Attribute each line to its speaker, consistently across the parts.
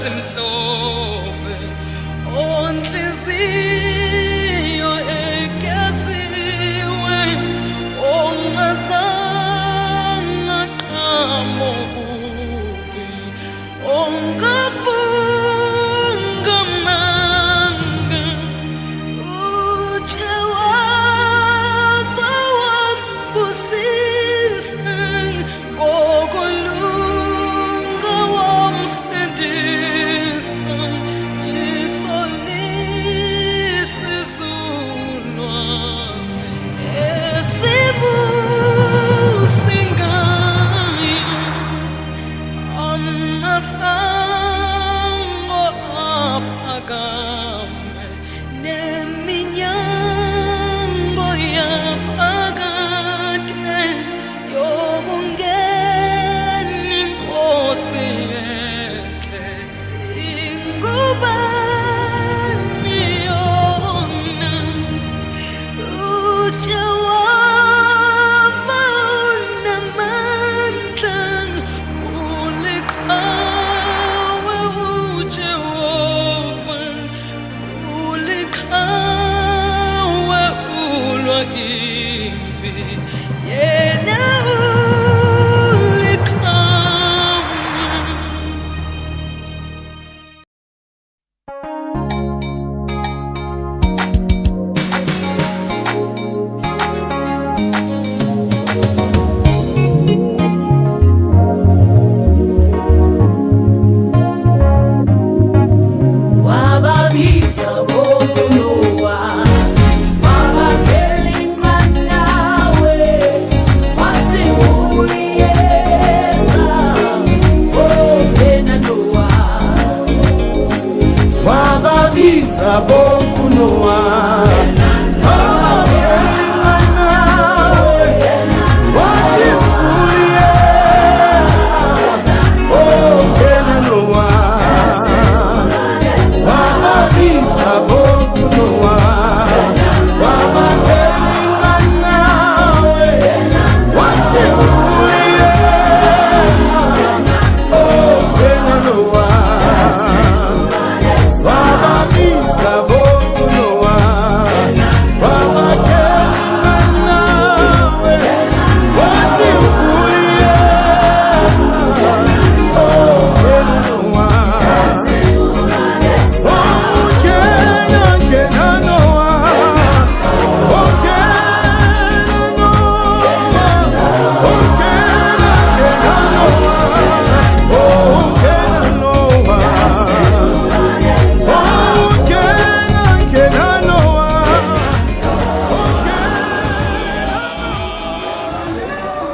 Speaker 1: simhlophe onhliziyo egaziwe ongazange aqhamuke ongafunga manga ujewava wambusisa ngokulunga wamsindisa isolisizulwa esibusingayo amasango aphakame neminyango yaphakade yokungena inkosi enhle ingubani yona ujewava unamandla uliqhawe ujewava uliqhawe ulwa impi yena uliqhawe.
Speaker 2: Wababiza bokunoa, wabakelima nawe, wasiuliyeza, ongena noa.
Speaker 3: Wababiza bokunoa, wabakelima nawe, wasifuliyeza, ongena noa. Wababiza bokunoa, wabakelima nawe, wasifuliyeza, ongena noa. Wababiza bokunoa, wabakelima nawe, wasifuliyeza, ongena noa.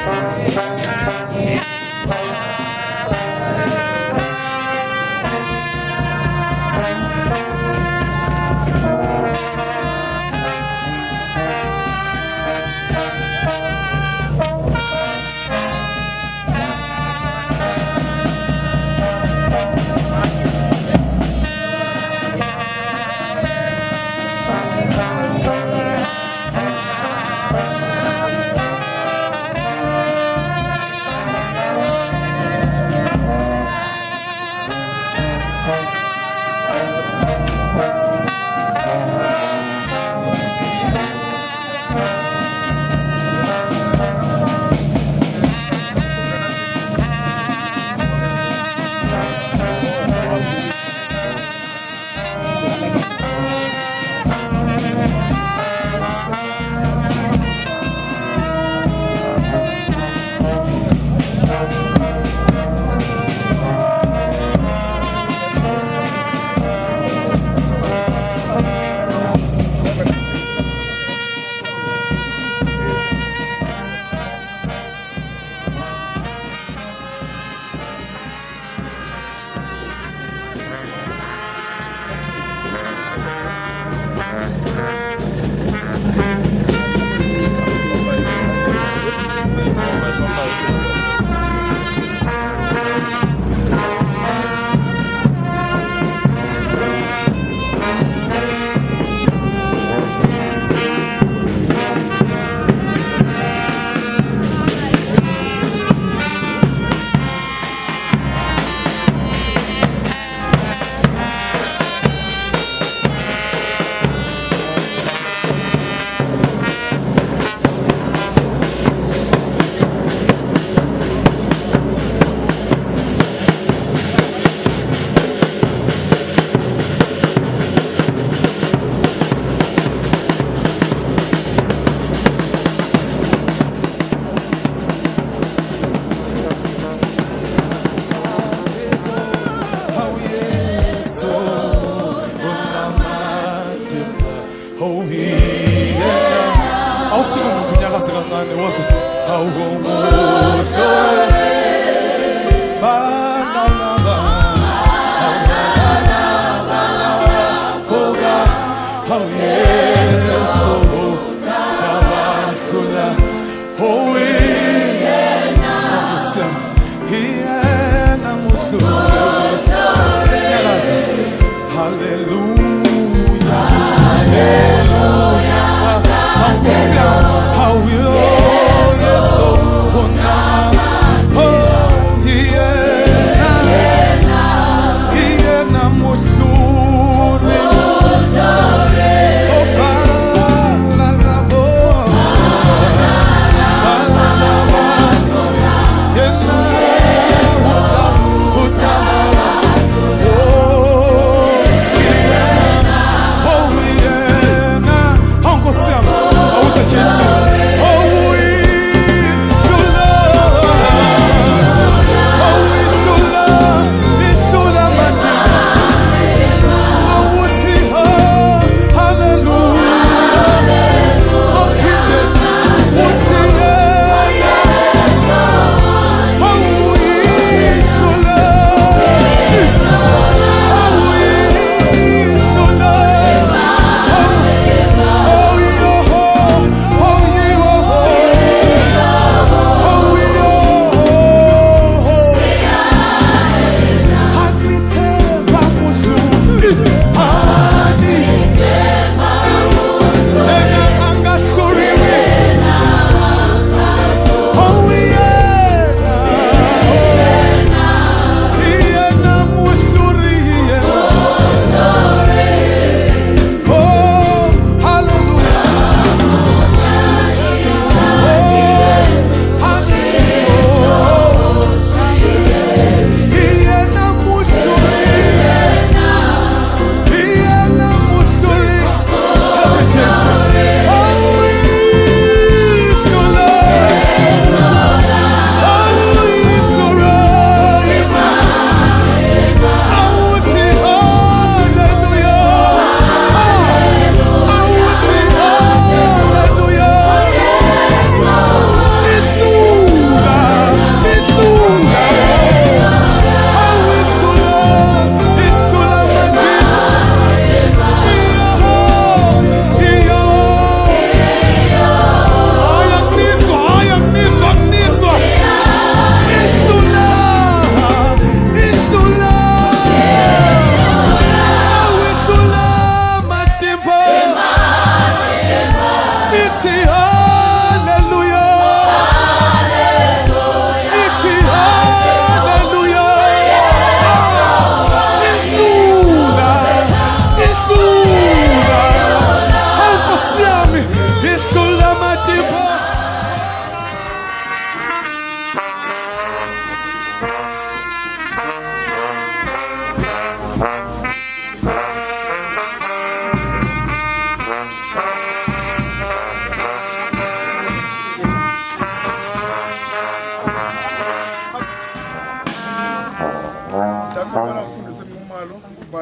Speaker 3: Hallelujah.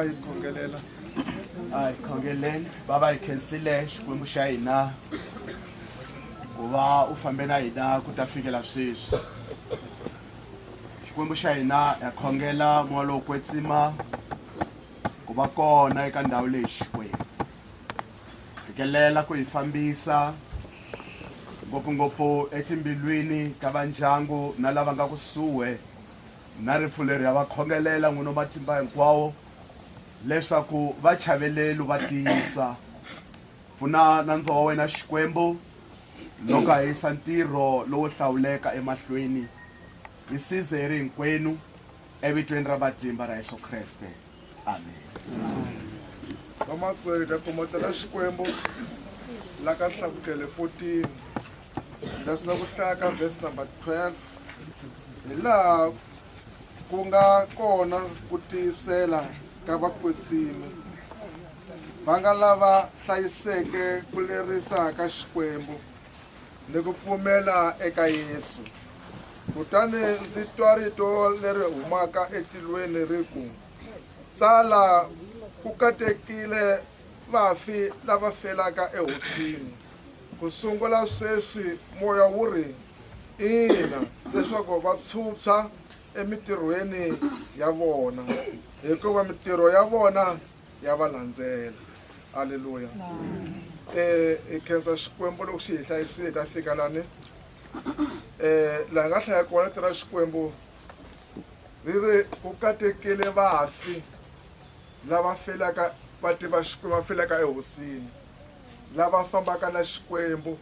Speaker 3: va hi khongelela.
Speaker 4: Hi khongeleni baba hi khensile xikwembu xa hina ku va u fambe na hina ku ta fikela sweswi. Xikwembu xa hina ya khongela moya lowo kwetsima ku va kona eka ndhawu leyi Xikwembu. Fikelela ku hi fambisa ngopfungopfu etimbilwini ta va ndyangu na lava nga kusuhi na rifu leri ya va khongelela n'wina matimba hinkwawo leswaku va chaveleli va tiyisa. Pfuna nandzu wa wena Xikwembu loko hi yisa ntirho lowo hlawuleka emahlweni. Hi size hi ri hinkwenu evitweni ra matimba ra Yesu Kreste. Amen.
Speaker 3: Vamakwerhu ta komotela Xikwembu la ka Nhlabukele 14 leswi ku hlaya ka verse number 12 hi laha ku nga kona ku tiyisela ka vakwetsimi va nga lava hlayiseke ku lerisa ka Xikwembu ni ku pfumela eka Yesu. Kutani ndzi twa rito leri humaka etilweni ri ku tsala ku katekile vafi lava felaka ehosini. Ku sungula sweswi moya wu ri ina leswaku va tshutsa emitirhweni ya vona hikuva mitirho ya vona ya va landzela. Haleluya. Hi khensa Xikwembu loko xi hi hlayisile ta fika lani laha nga hlaya kona tira Xikwembu ri ri ku katekile vafi lava felaka va tiva Xikwembu va felaka ehosini, lava fambaka na Xikwembu,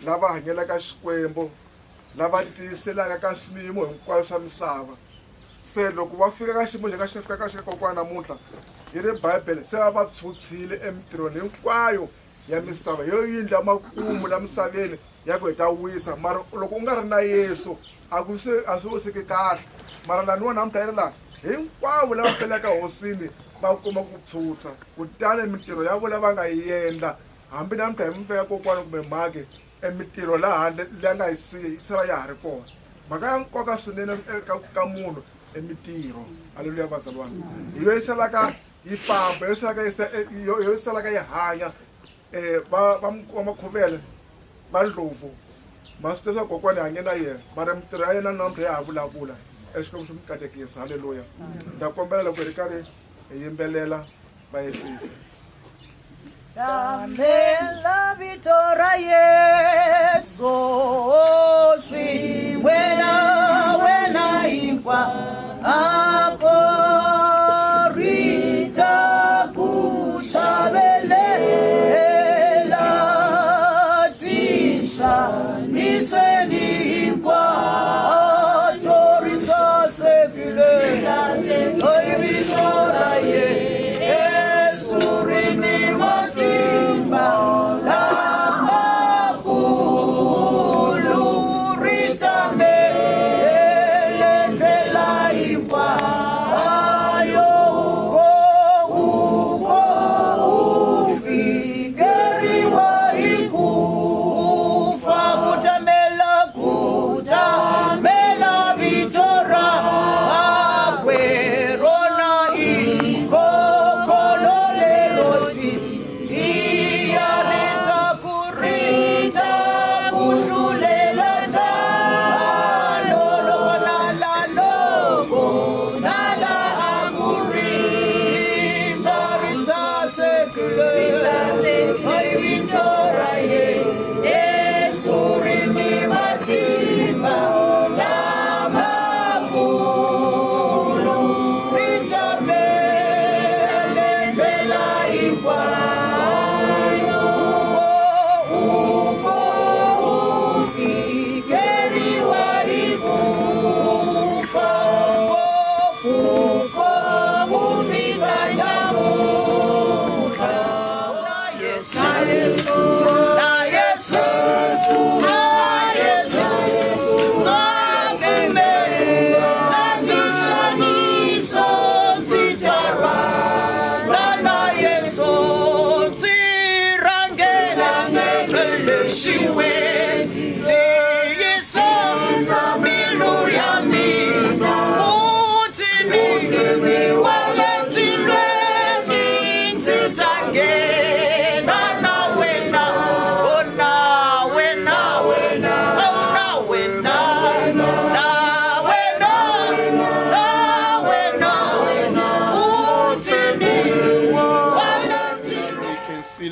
Speaker 3: lava hanyelaka Xikwembu, lava tiyiselaka ka swiyimo hinkwaswo swa misava. Se loko va fika ka xiyimo lexi xi fika ka kokwana namuntlha hi ri Bible se va tshutshile emitirhweni hinkwayo ya misava yo yindla makumu la misaveni ya ku heta wisa. Mara loko u nga ri na Yesu a swi wiseki kahle. Mara laniwa namuntlha yi ri laha hinkwavo lava felaka hosini va kuma ku tshutsa. Kutani mitirho ya vona va nga yi endla hambi namuntlha hi mfeka kokwana kumbe mhake emitirho laha handle leyi nga yi sala ya ha ri kona. Mhaka ya nkoka swinene ka munhu emitirho. Haleluya vazalwana. Hi yo yi salaka yi famba, yo salaka yi hanya. Va makhuvele va ndlopfu ma swi tiva swa kokwana hanye na yena mara mitirho ya yena namuntlha ya ha vulavula. Xikwembu xi mi katekisa. Haleluya. Nda kombela loko hi ri karhi hi yimbelela va yehlisa.
Speaker 2: Damela vitora Yesu swi wena inkwa akorita kuchavelela tisha niseni inkwa torisa sekile oi vitora Yesu rini matimba la makulu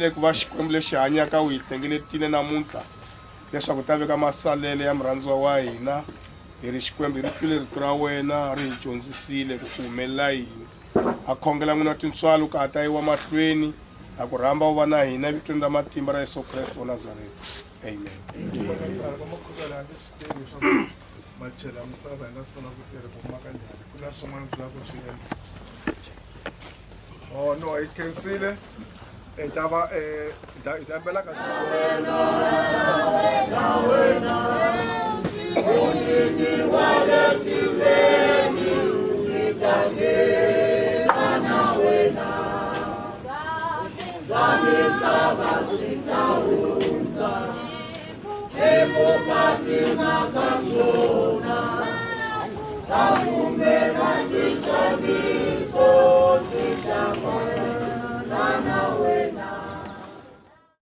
Speaker 5: tshembisile ku va Xikwembu lexi hanyaka u hi hlengeletile namuntlha leswaku ta veka masalele ya murhandziwa wa hina hi ri Xikwembu hi ri twile rito ra wena ri hi dyondzisile ku humelela yini a khongela n'wina tintswalo ka ta yiwa mahlweni a ku rhamba u va na hina vitweni ra matimba ra Yesu Kreste wa Nazareti amen.
Speaker 3: machela misava hi nga sona ku tirha ku maka njhani ku na swin'wana swi lava ku swi endla no hi khensile hi ta yambela ka
Speaker 2: Eko pati makasona, takume